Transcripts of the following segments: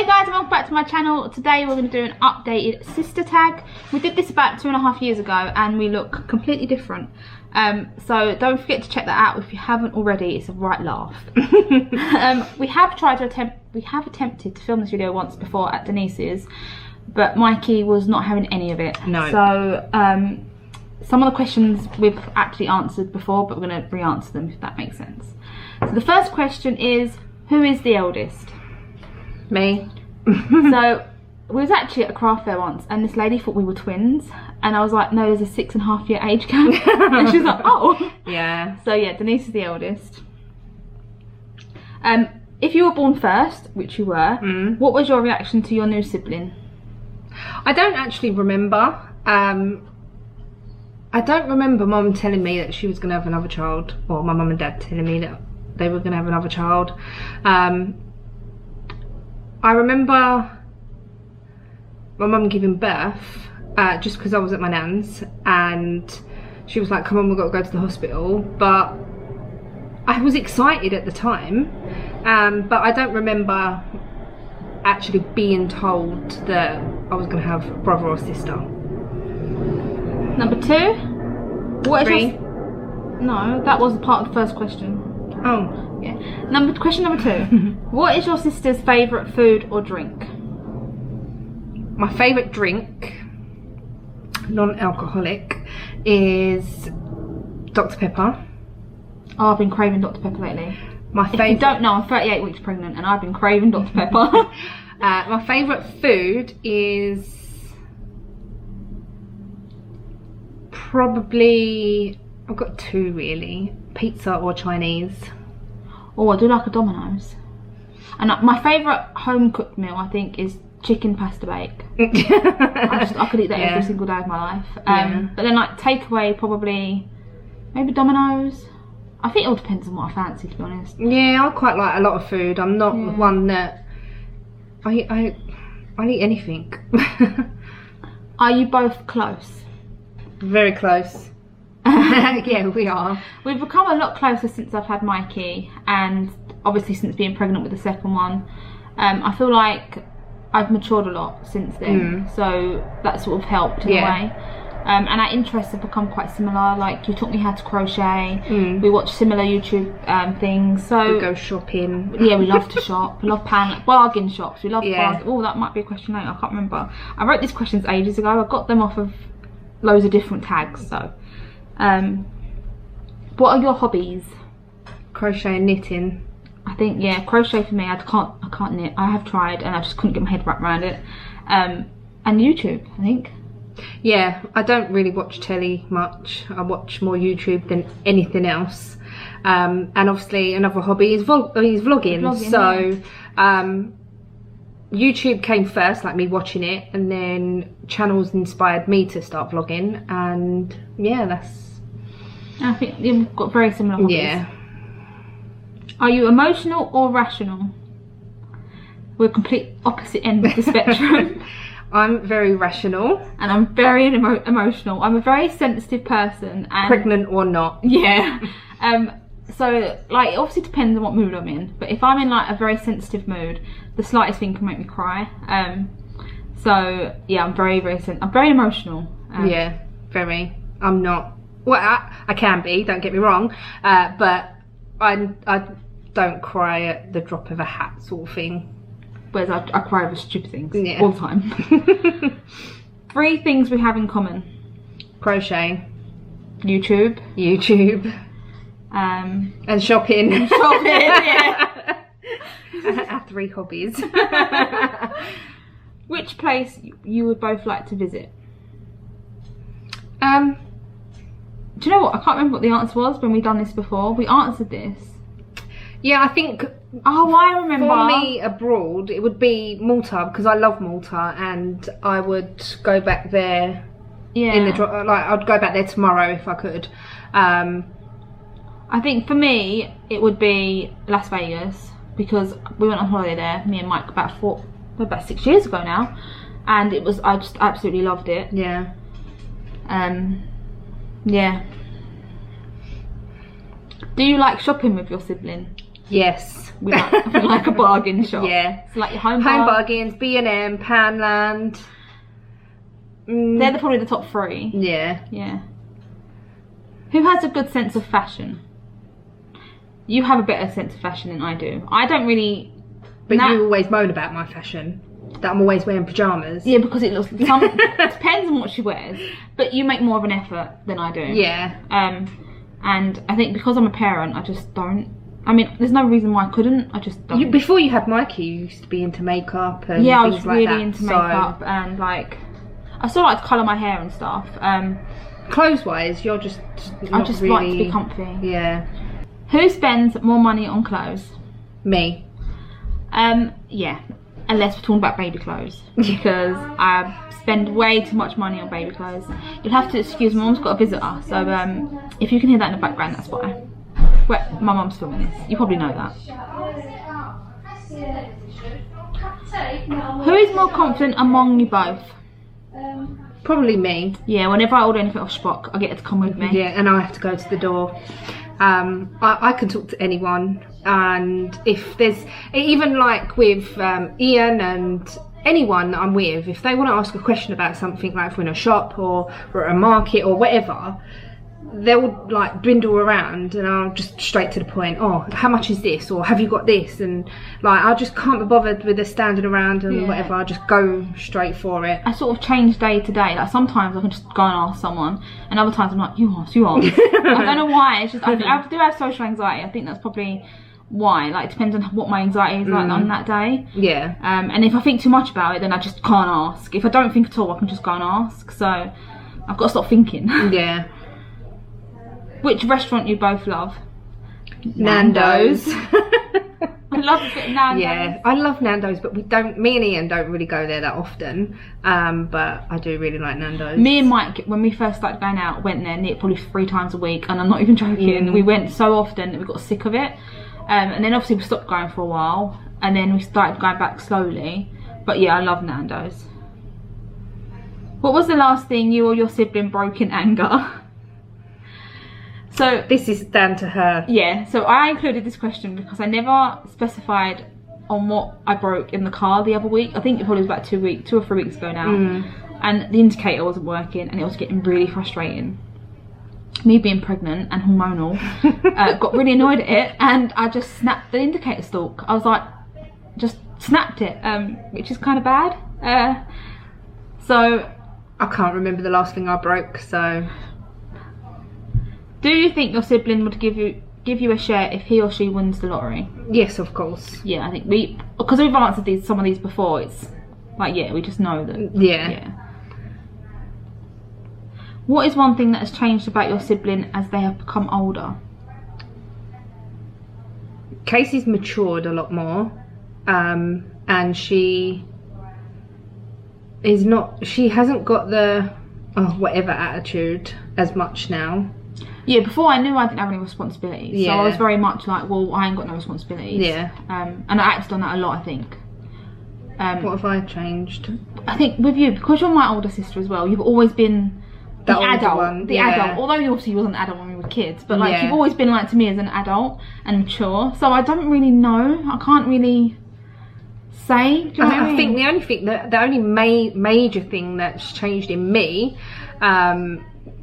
guys, and welcome back to my channel. Today we're going to do an updated sister tag. We did this about 2.5 years ago and we look completely different. So don't forget to check that out if you haven't already. It's a right laugh. We have attempted to film this video once before at Denise's, but Mikey was not having any of it. No. So some of the questions we've actually answered before, but we're going to re-answer them if that makes sense. So the first question is, who is the eldest? Me. So we was actually at a craft fair once and this lady thought we were twins, and I was like, no, there's a 6.5 year age gap. And she's like, oh Yeah. So yeah, Denise is the eldest. If you were born first, which you were, what was your reaction to your new sibling? I don't actually remember. I don't remember Mum telling me that she was going to have another child, or my mum and dad telling me that they were going to have another child. I remember my mum giving birth just because I was at my nan's and she was like, come on, we've got to go to the hospital. But I was excited at the time, but I don't remember actually being told that I was going to have a brother or sister. Number 2. What is 3. No, that was part of the first question. Oh. Yeah. Question number 2. What is your sister's favourite food or drink? My favourite drink, non-alcoholic, is Dr Pepper. Oh, I've been craving Dr Pepper lately. My If you favourite. don't know, I'm 38 weeks pregnant and I've been craving Dr Pepper. My favourite food is probably, I've got 2 really, pizza or Chinese. Oh, I do like a Domino's. And my favourite home cooked meal, I think, is chicken pasta bake. I could eat that every single day of my life. But then like takeaway, probably maybe Domino's. I think it all depends on what I fancy, to be honest. Yeah, I quite like a lot of food. I'm not one that I eat anything. Are you both close? Very close. Yeah, we are. We've become a lot closer since I've had Mikey, and obviously since being pregnant with the second one. I feel like I've matured a lot since then, so that sort of helped in a way. And our interests have become quite similar. Like, you taught me how to crochet. We watch similar YouTube things. So We go shopping. yeah, we love to shop. We love bargain shops. We love bargain. Oh, that might be a question later. I can't remember. I wrote these questions ages ago. I got them off of loads of different tags. So, what are your hobbies? Crochet and knitting. I think crochet for me. I can't knit. I have tried and I just couldn't get my head wrapped around it. And YouTube, I think. Yeah, I don't really watch telly much. I watch more YouTube than anything else. And obviously another hobby is vlogging. So YouTube came first, like me watching it, and then channels inspired me to start vlogging, and I think you've got very similar hobbies. Yeah. Are you emotional or rational? We're complete opposite ends of the spectrum. I'm very rational. And I'm very emotional. I'm a very sensitive person. And Pregnant or not. yeah. So like, it obviously depends on what mood I'm in. But if I'm in like a very sensitive mood, the slightest thing can make me cry. So yeah, I'm very emotional. Yeah, very. I'm not. Well, I can be. Don't get me wrong. But I don't cry at the drop of a hat, sort of thing. Whereas I cry over stupid things all all the time. 3 things we have in common. Crochet. YouTube. And shopping. Yeah. Our 3 hobbies. Which place you would both like to visit? Do you know what? I can't remember what the answer was when we done this before. We answered this. Yeah, I think. Oh, I remember. For me, abroad, it would be Malta, because I love Malta, and I would go back there. Yeah. I'd go back there tomorrow if I could. I think for me, it would be Las Vegas, because we went on holiday there, me and Mike, about 6 years ago now, and I just absolutely loved it. Yeah. Yeah. Do you like shopping with your sibling? Yes. We like a bargain shop. Yeah. So like your home bargains, B&M, Poundland. They're probably the top 3. Yeah. Yeah. Who has a good sense of fashion? You have a better sense of fashion than I do. I don't really. But you always moan about my fashion. That I'm always wearing pyjamas. Yeah, because it looks. Depends on what she wears. But you make more of an effort than I do. Yeah. And I think because I'm a parent, I just don't. I mean, there's no reason why I couldn't. I just don't. Before you had Mikey, you used to be into makeup and yeah, things I was like really that. into makeup and like. I still like to colour my hair and stuff. Clothes-wise, you're just. I just really... like to be comfy. Yeah. Who spends more money on clothes? Me. Yeah. Unless we're talking about baby clothes, because I spend way too much money on baby clothes. You'll have to excuse my mum's got a visitor, so if you can hear that in the background, that's why. My mum's filming this. You probably know that. Who is more confident among you both? Probably me. Yeah, whenever I order anything off Spock, I get her to come with me. Yeah, and I have to go to the door. I can talk to anyone, and if there's even like with Ian and anyone that I'm with, if they want to ask a question about something, like if we're in a shop or we're at a market or whatever, they'll like dwindle around and I'll just straight to the point. Oh, how much is this? Or have you got this? And like I just can't be bothered with the standing around and whatever. I just go straight for it. I sort of change day to day. Like sometimes I can just go and ask someone, and other times I'm like, you ask. I don't know why. It's just I do have social anxiety. I think that's probably why. Like it depends on what my anxiety is like on that day. Yeah. And if I think too much about it, then I just can't ask. If I don't think at all, I can just go and ask. So I've got to stop thinking. Yeah. Which restaurant you both love? Nando's. I love a bit of Nando's. Yeah, I love Nando's, but me and Ian don't really go there that often. But I do really like Nando's. Me and Mike, when we first started going out, went there probably 3 times a week, and I'm not even joking. We went so often that we got sick of it. And then obviously we stopped going for a while, and then we started going back slowly. But yeah, I love Nando's. What was the last thing you or your sibling broke in anger? So this is down to her. Yeah, so I included this question because I never specified on what I broke in the car the other week. I think it probably was about 2 or 3 weeks ago now. And the indicator wasn't working and it was getting really frustrating. Me being pregnant and hormonal, got really annoyed at it, and I just snapped the indicator stalk. I was like, just snapped it, which is kind of bad. So I can't remember the last thing I broke, so... Do you think your sibling would give you a share if he or she wins the lottery? Yes, of course. Yeah, I think because we've answered some of these before, it's like, yeah, we just know that. Yeah. What is one thing that has changed about your sibling as they have become older? Casey's matured a lot more, and she hasn't got the whatever attitude as much now. Yeah, before I knew I didn't have any responsibilities, so I was very much like, well, I ain't got no responsibilities. Yeah. And I acted on that a lot, I think. What have I changed? I think with you, because you're my older sister as well, you've always been the adult. Adult. Although you obviously wasn't an adult when we were kids, but like you've always been like to me as an adult and mature. So I don't really know. I can't really say. Do you know what I mean? think the only major thing that's changed in me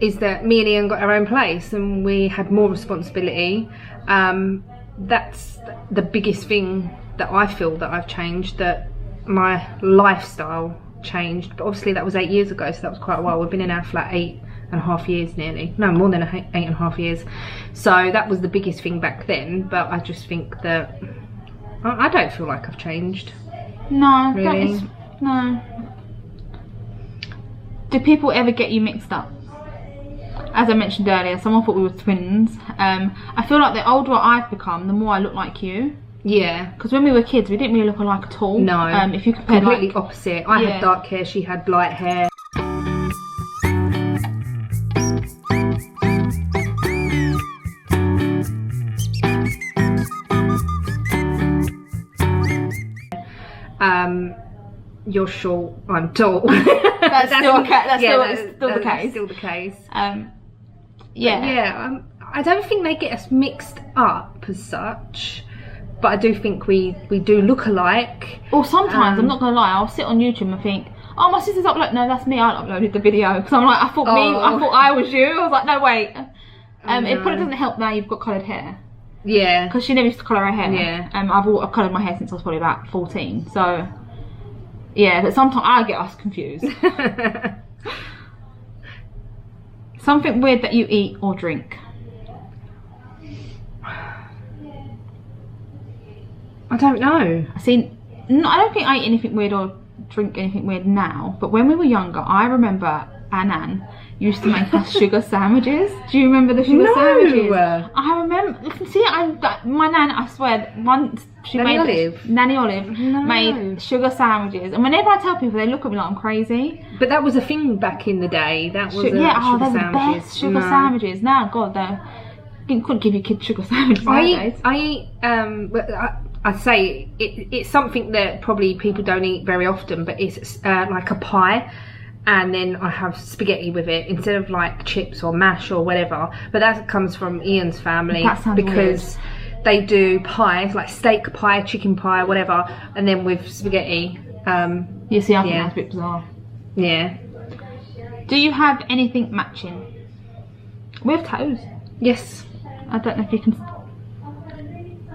is that me and Ian got our own place and we had more responsibility. That's the biggest thing that I feel that I've changed, that my lifestyle changed. But obviously that was 8 years ago, so that was quite a while. We've been in our flat 8.5 years nearly. No, more than 8.5 years. So that was the biggest thing back then, but I just think that I don't feel like I've changed. No, really. No. Do people ever get you mixed up? As I mentioned earlier, someone thought we were twins. I feel like the older I've become, the more I look like you. Yeah. Because when we were kids, we didn't really look alike at all. No. If you compare, completely opposite. I had dark hair, she had light hair. You're short, I'm tall. That's still the case. Still the case. I don't think they get us mixed up as such, but I do think we do look alike. Or sometimes, I'm not gonna lie, I'll sit on YouTube and think, oh, my sister's uploaded. No, that's me. I uploaded the video because I'm like, I thought I was you. I was like, no, wait. It probably doesn't help now you've got coloured hair. Yeah. Because she never used to colour her hair. Yeah. I've coloured my hair since I was probably about 14. So, yeah, but sometimes I get us confused. Something weird that you eat or drink. I don't know. I don't think I eat anything weird or drink anything weird now. But when we were younger, I remember our nan used to make us sugar sandwiches. Do you remember the sugar sandwiches? I remember. See, my nan, I swear, once she Nanny Olive made sugar sandwiches, and whenever I tell people, they look at me like I'm crazy. But that was a thing back in the day. That was they're the best sugar sandwiches. Now, God, they couldn't give your kids sugar sandwiches nowadays. I'd say it's something that probably people don't eat very often, but it's like a pie. And then I have spaghetti with it instead of like chips or mash or whatever. But that comes from Ian's family because they do pies, like steak pie, chicken pie, whatever, and then with spaghetti. You see, I think that's a bit bizarre. Yeah. Do you have anything matching? We have tattoos. Yes. I don't know if you can.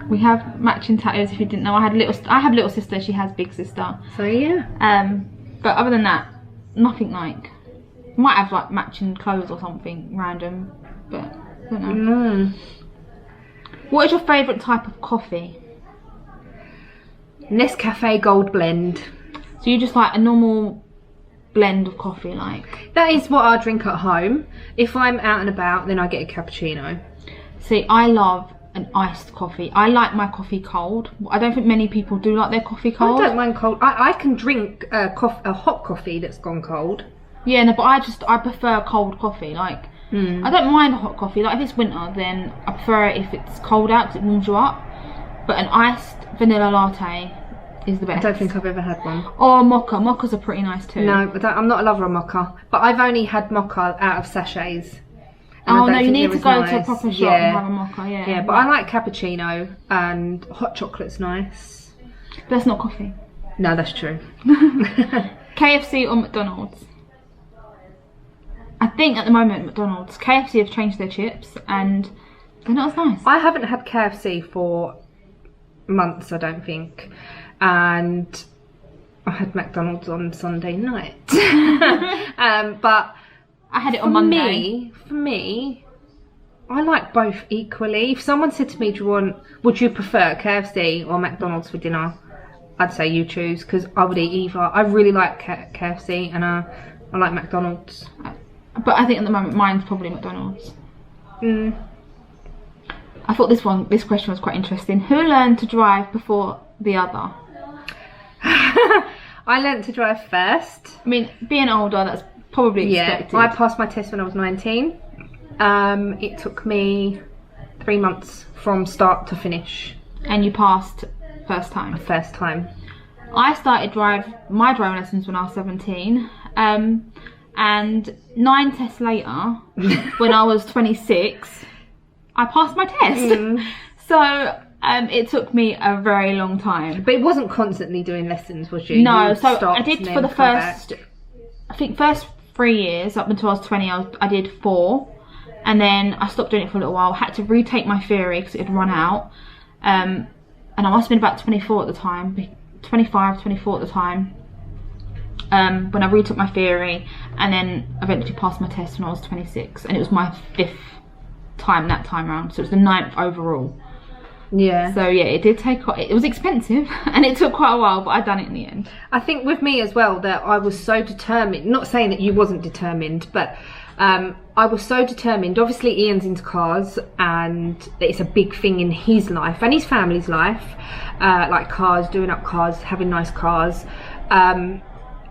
We have matching tattoos. If you didn't know, I have little sister. She has big sister. So yeah. But other than that, nothing like. Might have like matching clothes or something random, but I don't know. What is your favourite type of coffee? Nescafe Gold Blend. So you just like a normal blend of coffee, like? That is what I drink at home. If I'm out and about, then I get a cappuccino. See, I love an iced coffee. I like my coffee cold. I don't think many people do like their coffee cold. I don't mind cold. I can drink a hot coffee that's gone cold. Yeah, no, but I prefer cold coffee. Like, I don't mind a hot coffee. Like, if it's winter, then I prefer it if it's cold out because it warms you up. But an iced vanilla latte is the best. I don't think I've ever had one. Or mocha. Mochas are pretty nice too. No, I'm not a lover of mocha. But I've only had mocha out of sachets. Oh no, you need to go to a proper shop and have a mocha, Yeah, but I like cappuccino and hot chocolate's nice. That's not coffee. No, that's true. KFC or McDonald's? I think at the moment McDonald's. KFC have changed their chips and they're not as nice. I haven't had KFC for months, I don't think. And I had McDonald's on Sunday night. But I had it on Monday. For me, I like both equally. If someone said to me, would you prefer KFC or McDonald's for dinner? I'd say you choose, because I would eat either. I really like KFC and I like McDonald's. But I think at the moment mine's probably McDonald's. I thought this question was quite interesting. Who learned to drive before the other? I learned to drive first. I mean, being older, that's probably expected. I passed my test when I was 19. It took me 3 months from start to finish. And you passed first time? First time. I started my driving lessons when I was 17. And 9 tests later, when I was 26, I passed my test. So it took me a very long time. But it wasn't constantly doing lessons, was you? No, so I did for the first, I think first 3 years, up until I was 20, I did 4. And then I stopped doing it for a little while. I had to retake my theory because it had run out. And I must have been about 24 at the time, 25, 24 at the time. When I retook my theory, and then eventually passed my test when I was 26, and it was my 5th time that time round, so it was the 9th overall. Yeah. So yeah, it did take it was expensive and it took quite a while, but I done it in the end. I think with me as well that I was so determined, not saying that you wasn't determined, but I was so determined. Obviously Ian's into cars and it's a big thing in his life and his family's life, like cars, doing up cars, having nice cars.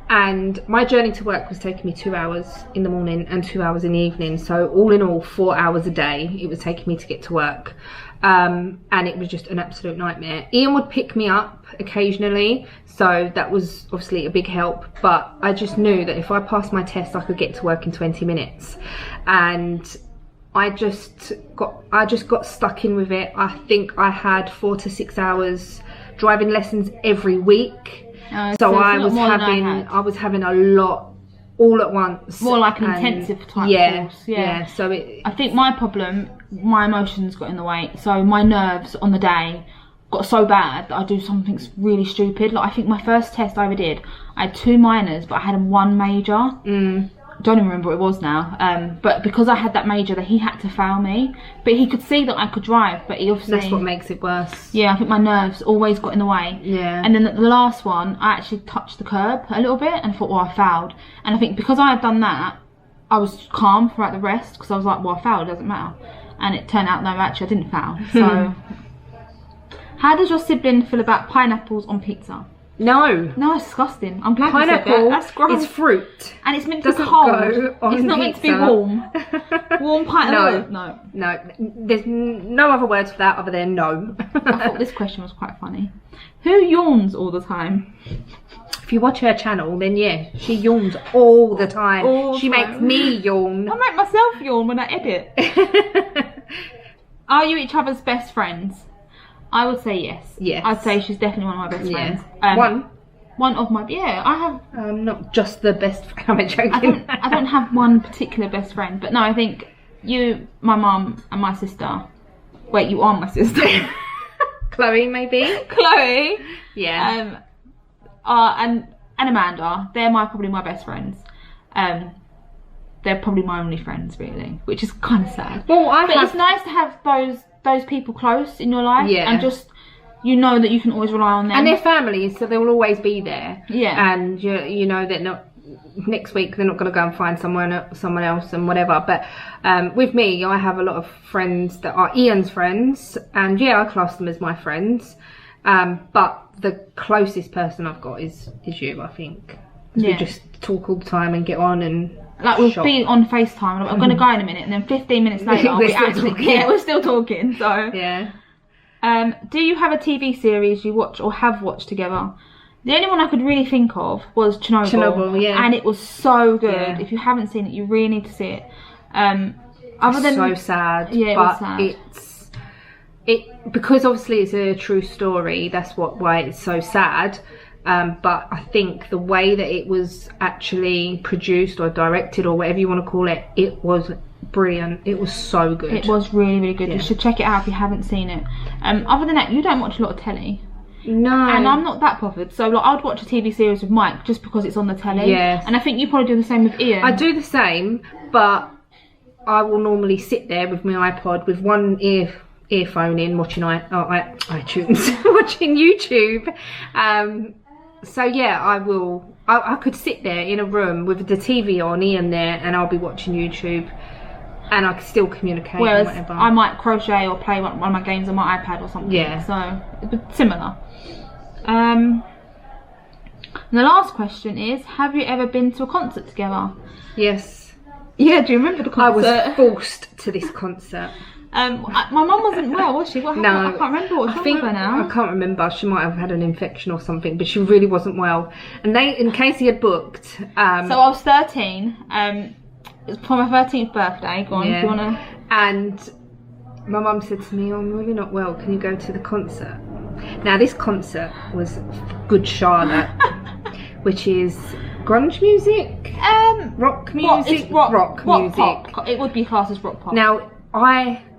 And my journey to work was taking me 2 hours in the morning and 2 hours in the evening. So all in all, 4 hours a day it was taking me to get to work. And it was just an absolute nightmare. Ian would pick me up occasionally, so that was obviously a big help. But I just knew that if I passed my test, I could get to work in 20 minutes. And I just got stuck in with it. I think I had 4 to 6 hours driving lessons every week. So I was having a lot all at once. More like an intensive type course. Yeah. So I think my problem, my emotions got in the way. So my nerves on the day got so bad that I do something really stupid. Like I think my first test I ever did, I had 2 minors, but I had 1 major. Don't even remember what it was now. But because I had that major, that he had to fail me. But he could see that I could drive, but he obviously... That's what makes it worse. Yeah, I think my nerves always got in the way. Yeah. And then the last one, I actually touched the curb a little bit and thought, well, I failed. And I think because I had done that, I was calm throughout the rest, because I was like, well, I failed, it doesn't matter. And it turned out, no, actually, I didn't fail. So, how does your sibling feel about pineapples on pizza? No, it's disgusting. I'm glad pineapple you said that. That's gross. It's fruit, and it's meant to be cold. It's not meant to be warm. Warm pineapple. No. There's no other words for that other than no. I thought this question was quite funny. Who yawns all the time? If you watch her channel, then yeah, she yawns all the time. She makes me yawn. I make myself yawn when I edit. Are you each other's best friends? I would say yes. Yes. I'd say she's definitely one of my best friends. One of my... Yeah, I have... not just the best friend. I'm joking. I don't have one particular best friend. But no, I think you, my mum and my sister... Wait, you are my sister. Chloe, maybe? Chloe. Yeah. And Amanda. They're probably my best friends. They're probably my only friends, really. Which is kind of sad. Well, it's nice to have those people close in your life, and just you know that you can always rely on them, and they're families, so they'll always be there. And you know that next week they're not going to go and find someone else and whatever. But with me, I have a lot of friends that are Ian's friends, and I class them as my friends, but the closest person I've got is you, I think. We just talk all the time and get on, and like we'll be on FaceTime and I'm going to go in a minute, and then 15 minutes later we're still talking. So do you have a TV series you watch or have watched together? The only one I could really think of was Chernobyl, and it was so good. If you haven't seen it, you really need to see it. So sad. Yeah, it was sad. Because obviously it's a true story, that's why it's so sad. But I think the way that it was actually produced or directed or whatever you want to call it, it was brilliant. It was so good. It was really, really good. You should check it out if you haven't seen it. Other than that, you don't watch a lot of telly. No. And I'm not that bothered. So like, I'd watch a TV series with Mike just because it's on the telly. Yes. And I think you probably do the same with Ian. I do the same, but I will normally sit there with my iPod with one earphone in, watching iTunes, watching YouTube. So yeah, I could sit there in a room with the TV on, Ian there, and I'll be watching YouTube, and I can still communicate. Whereas and whatever. I might crochet or play one of my games on my iPad or something. Yeah. So it's similar. And the last question is: have you ever been to a concert together? Yes. Yeah. Do you remember the concert? I was forced to this concert. My mum wasn't well, was she? What happened? No, I can't remember what's wrong with her now. I can't remember. She might have had an infection or something, but she really wasn't well. And Casey had booked. So I was 13. It was for my 13th birthday. Go on, if you wanna. And my mum said to me, "I'm really not well. Can you go to the concert?" Now this concert was Good Charlotte, which is grunge music, rock music, rock music. Pop. It would be classed as rock pop. Now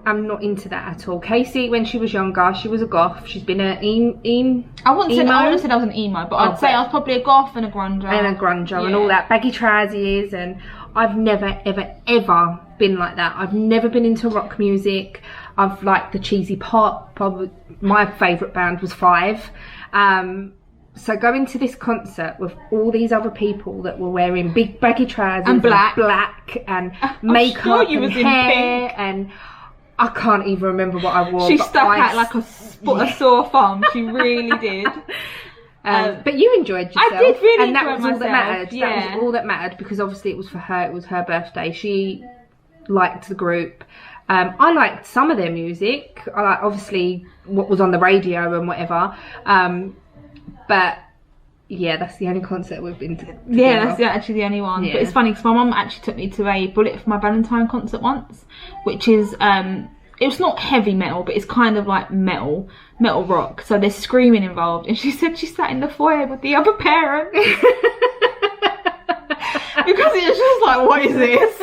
I'm not into that at all. Casey, when she was younger, she was a goth. She's been an emo. I wouldn't say I was an emo, but I'd say I was probably a goth and a grunger. And all that, baggy trousers, and I've never, ever, ever been like that. I've never been into rock music. I've liked the cheesy pop. Probably my favourite band was Five. So going to this concert with all these other people that were wearing big baggy trousers and black and makeup and hair, and I can't even remember what I wore. She stuck out like a sore thumb. She really did. But you enjoyed yourself. I did really and that enjoy was myself. all that mattered. Yeah. That was all that mattered, because obviously it was for her. It was her birthday. She liked the group. I liked some of their music. I liked obviously what was on the radio and whatever. But Yeah, that's the only concert we've been to. Yeah, that's actually the only one. Yeah. But it's funny because my mum actually took me to a Bullet for My Valentine concert once, which is it was not heavy metal, but it's kind of like metal rock. So there's screaming involved, and she said she sat in the foyer with the other parent because it was just like, what is this?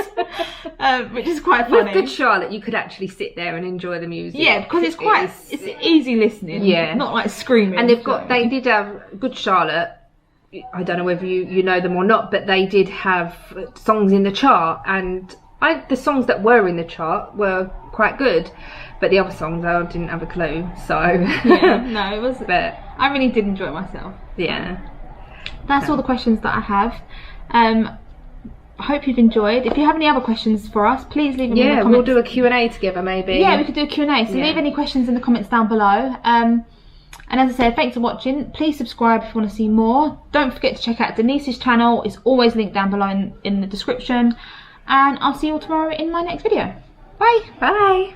Which is quite funny. With Good Charlotte, you could actually sit there and enjoy the music. Yeah, because it's easy listening. Yeah, not like screaming. And they did have Good Charlotte. I don't know whether you know them or not, but they did have songs in the chart, and the songs that were in the chart were quite good, but the other songs I didn't have a clue. So yeah, no, it was. But I really did enjoy myself. Yeah, that's all the questions that I have. I hope you've enjoyed. If you have any other questions for us, please leave them in the comments. We'll do a Q&A together maybe. Yeah, we could do a Q&A. So leave any questions in the comments down below. And as I said, thanks for watching. Please subscribe if you want to see more. Don't forget to check out Denise's channel. It's always linked down below in the description. And I'll see you all tomorrow in my next video. Bye. Bye.